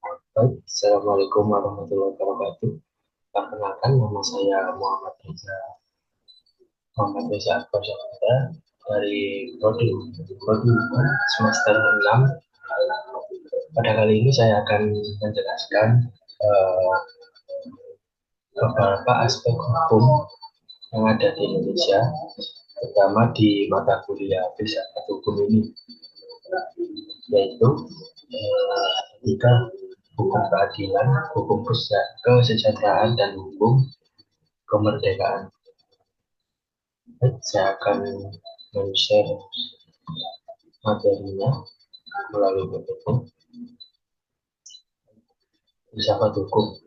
Baik, Assalamualaikum warahmatullahi wabarakatuh. Perkenalkan, nama saya Muhammad Reza Akbar Syahada dari Prodi Hukum semester 6. Pada kali ini saya akan menjelaskan eh, beberapa aspek hukum yang ada di Indonesia, terutama di mata kuliah filsafat hukum ini, yaitu tiga: hukum keadilan, hukum kesejahteraan, dan hukum kemerdekaan. Saya akan men-share materinya melalui PPT. Filsafat hukum.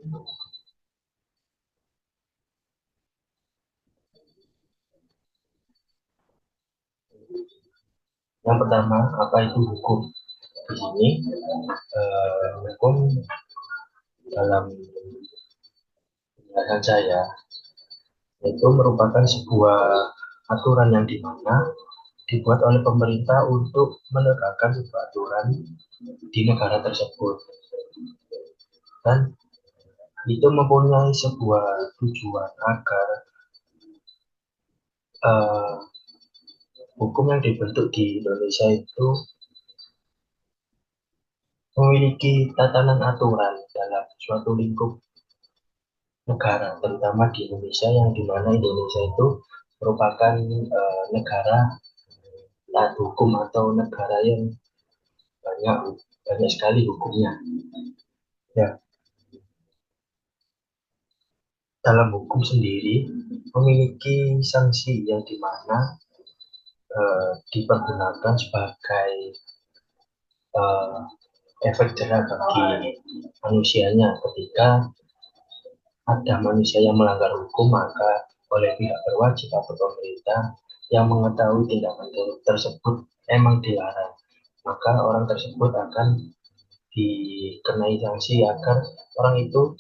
Yang pertama, apa itu hukum? Di sini hukum dalam penjelasan saya itu merupakan sebuah aturan yang dimana dibuat oleh pemerintah untuk menegakkan sebuah aturan di negara tersebut, dan itu mempunyai sebuah tujuan agar uh, hukum yang dibentuk di Indonesia itu memiliki tatanan aturan dalam suatu lingkup negara, terutama di Indonesia, yang dimana Indonesia itu merupakan negara taat hukum atau negara yang banyak banyak sekali hukumnya. Ya, dalam hukum sendiri memiliki sanksi yang dimana dipergunakan sebagai uh, efek jerah bagi manusianya. Ketika ada manusia yang melanggar hukum, maka oleh pihak berwajib atau pemerintah yang mengetahui tindakan tersebut emang dilarang, maka orang tersebut akan dikenai sanksi agar orang itu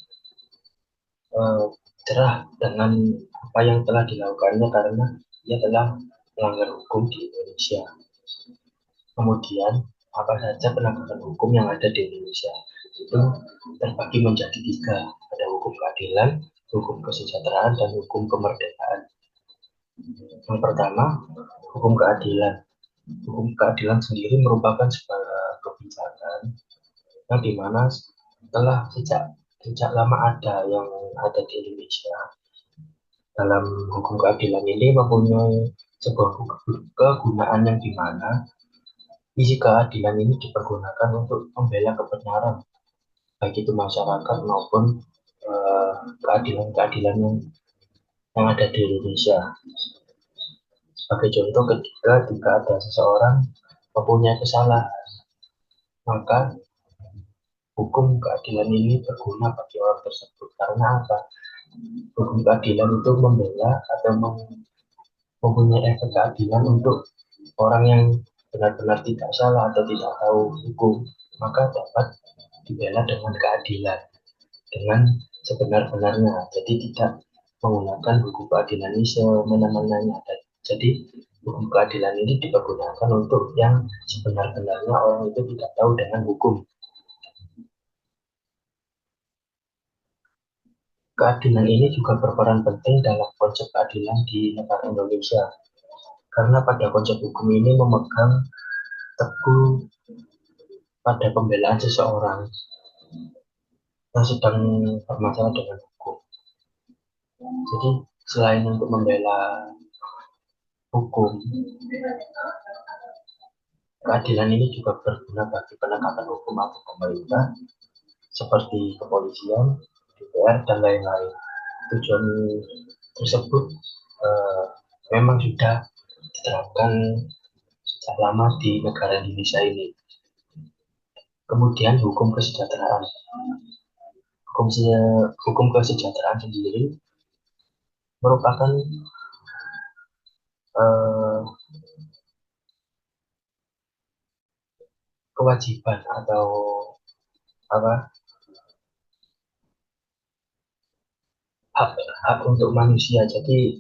eh, cerah dengan apa yang telah dilakukannya, karena ia telah melanggar hukum di Indonesia. Kemudian, apa saja penegakan hukum yang ada di Indonesia itu terbagi menjadi tiga: ada hukum keadilan, hukum kesejahteraan, dan hukum kemerdekaan. Yang pertama, hukum keadilan. Hukum keadilan sendiri merupakan sebuah kebijakan yang dimana telah sejak lama ada di Indonesia. Dalam hukum keadilan ini mempunyai sebuah kegunaan yang dimana isi keadilan ini dipergunakan untuk membela kebenaran, baik itu masyarakat maupun keadilan-keadilan yang ada di Indonesia. Sebagai contoh, ketika ada seseorang mempunyai kesalahan, maka hukum keadilan ini berguna bagi orang tersebut. Karena apa? Hukum keadilan itu membela atau mempunyai efek keadilan untuk orang yang benar-benar tidak salah atau tidak tahu hukum, maka dapat dibela dengan keadilan, dengan sebenar-benarnya. Jadi tidak menggunakan hukum keadilan ini semena-menanya. Jadi hukum keadilan ini dipergunakan untuk yang sebenar-benarnya orang itu tidak tahu dengan hukum. Keadilan ini juga berperan penting dalam konsep keadilan di negara Indonesia, karena pada konsep hukum ini memegang teguh pada pembelaan seseorang yang sedang bermasalah dengan hukum. Jadi selain untuk membela hukum, keadilan ini juga berguna bagi penegakan hukum atau pemerintah seperti kepolisian, DPR, dan lain-lain. Tujuan tersebut eh, memang sudah diterapkan sejak lama di negara Indonesia ini. Kemudian hukum kesejahteraan. Hukum, hukum kesejahteraan sendiri merupakan eh, kewajiban atau apa, hak, hak untuk manusia. Jadi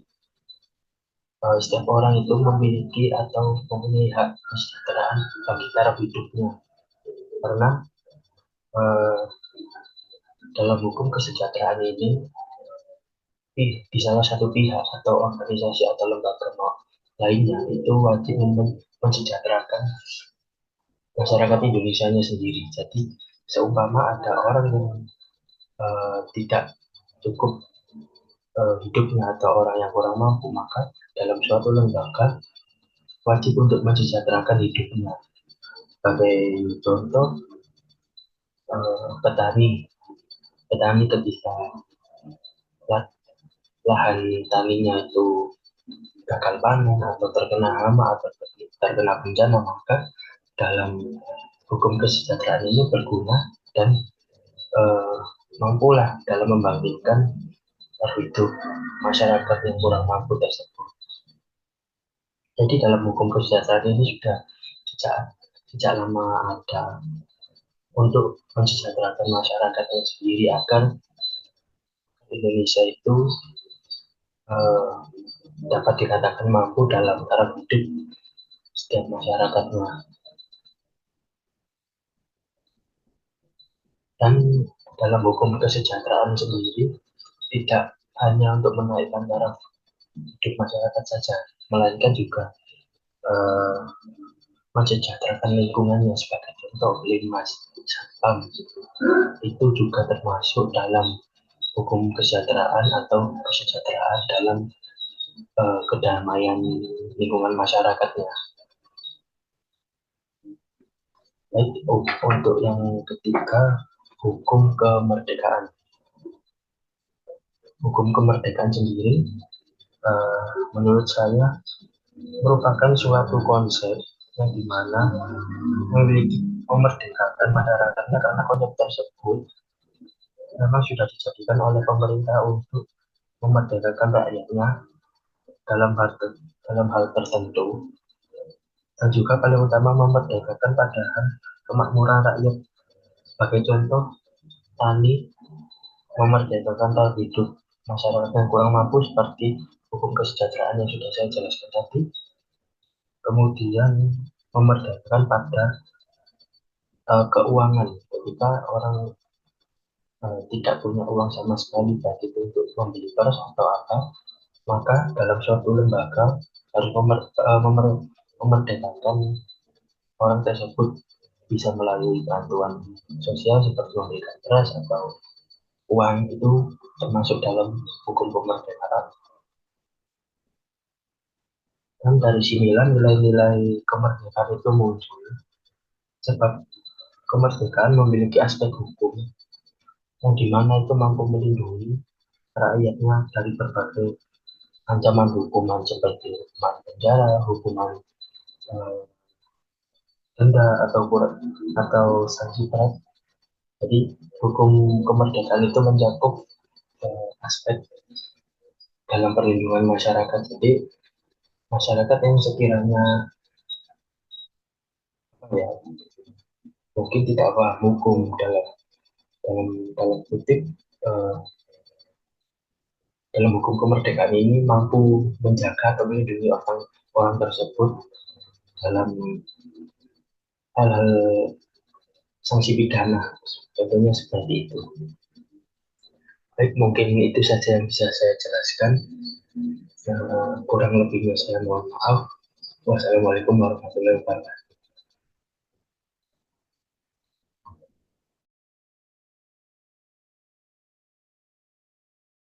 setiap orang itu memiliki atau mempunyai hak kesejahteraan bagi taraf hidupnya, karena eh, dalam hukum kesejahteraan ini di salah satu pihak atau organisasi atau lembaga lainnya itu wajib mensejahterakan masyarakat Indonesia-nya sendiri. Jadi seumpama ada orang yang tidak cukup hidupnya atau orang yang kurang mampu, maka dalam suatu lembaga wajib untuk mensejahterakan hidupnya. Sebagai contoh, petani, petani ketika lahan taninya itu gagal panen atau terkena hama atau terkena bencana, maka dalam hukum kesejahteraan ini berguna dan eh, mampulah dalam membangkitkan hidup masyarakat yang kurang mampu tersebut. Jadi dalam hukum kesejahteraan ini sudah sejak sejak lama ada untuk mensejahterakan masyarakatnya sendiri agar Indonesia itu eh, dapat dikatakan mampu dalam taraf hidup setiap masyarakatnya. Dan dalam hukum kesejahteraan sendiri tidak hanya untuk menaikkan taraf hidup masyarakat saja, melainkan juga eh, mensejahterakan lingkungannya. Sebagai contoh, limas satpam itu juga termasuk dalam hukum kesejahteraan atau kesejahteraan dalam kedamaian lingkungan masyarakatnya. Baik, untuk yang ketiga, hukum kemerdekaan. Hukum kemerdekaan sendiri, menurut saya, merupakan suatu konsep yang dimana memiliki memerdekakan masyarakatnya, karena konsep tersebut memang sudah dijadikan oleh pemerintah untuk memerdekakan rakyatnya dalam hal tertentu, dan juga paling utama memerdekakan padahal kemakmuran rakyat. Sebagai contoh, tani memerdekakan taraf hidup masyarakat yang kurang mampu seperti hukum kesejahteraan yang sudah saya jelaskan tadi. Kemudian memerdekakan pada keuangan, ketika orang tidak punya uang sama sekali, baik itu untuk membeli beras atau apa, maka dalam suatu lembaga harus memerdekakan orang tersebut bisa melalui bantuan sosial seperti memberikan beras atau uang, itu termasuk dalam hukum kemerdekaan. Dan dari sinilah nilai-nilai kemerdekaan itu muncul, sebab kemerdekaan memiliki aspek hukum yang dimana itu mampu melindungi rakyatnya dari berbagai ancaman hukuman seperti hukuman penjara, hukuman eh, denda atau sanksi berat. Jadi hukum kemerdekaan itu mencakup aspek dalam perlindungan masyarakat. Jadi masyarakat yang sekiranya ya, mungkin tidak paham hukum dalam dalam kutip eh, dalam hukum kemerdekaan ini mampu menjaga atau melindungi orang orang tersebut dalam hal-hal sanksi pidana, contohnya seperti itu. Baik, mungkin itu saja yang bisa saya jelaskan. Kurang lebihnya saya mohon maaf. Wassalamualaikum warahmatullahi wabarakatuh.